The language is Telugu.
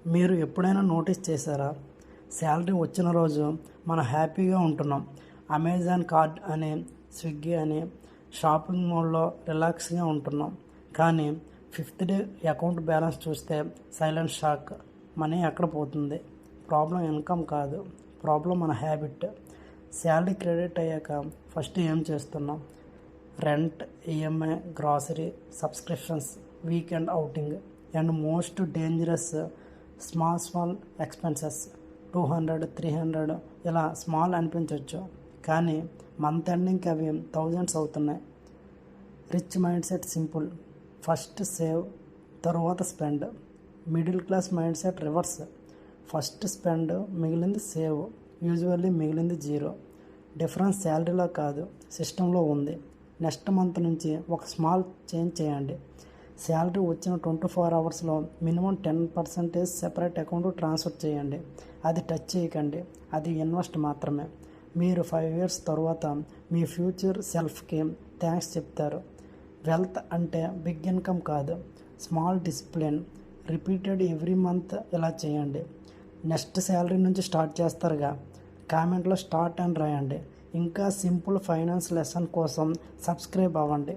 మీరు ఎప్పుడైనా నోటీస్ చేశారా? శాలరీ వచ్చిన రోజు మనం హ్యాపీగా ఉంటున్నాం. అమెజాన్ కార్డ్ అని, స్విగ్గీ అని, షాపింగ్ మాల్లో రిలాక్స్గా ఉంటున్నాం. కానీ ఫిఫ్త్ డే అకౌంట్ బ్యాలెన్స్ చూస్తే సైలెంట్ షాక్. మనీ ఎక్కడ పోతుంది? ప్రాబ్లం ఇన్కమ్ కాదు, ప్రాబ్లం మన హ్యాబిట్. శాలరీ క్రెడిట్ అయ్యాక ఫస్ట్ ఏం చేస్తున్నాం? Rent, EMI, grocery, subscriptions, weekend outing and most dangerous small expenses. 200, 300 ఇలా స్మాల్ అనిపించవచ్చు, కానీ మంత్ ఎండింగ్కి అవి థౌజండ్స్ అవుతున్నాయి. Rich mind set simple: first save, తర్వాత spend. Middle class mind set reverse: first spend, మిగిలింది సేవ్. యూజువల్లీ మిగిలింది జీరో. డిఫరెన్స్ శాలరీలో కాదు, సిస్టంలో ఉంది. నెక్స్ట్ మంత్ నుంచి ఒక స్మాల్ చేంజ్ చేయండి. శాలరీ వచ్చిన 24 అవర్స్లో మినిమం 10% సెపరేట్ అకౌంట్ ట్రాన్స్ఫర్ చేయండి. అది టచ్ చేయకండి, అది ఇన్వెస్ట్ మాత్రమే. మీరు 5 years తర్వాత మీ ఫ్యూచర్ సెల్ఫ్కి థ్యాంక్స్ చెప్తారు. వెల్త్ అంటే బిగ్ ఇన్కమ్ కాదు, small discipline. Repeated every month ఇలా చేయండి. నెక్స్ట్ శాలరీ నుంచి స్టార్ట్ చేస్తారుగా, కామెంట్లో స్టార్ట్ అని రాయండి. ఇంకా సింపుల్ ఫైనాన్స్ లెసన్ కోసం సబ్స్క్రైబ్ అవ్వండి.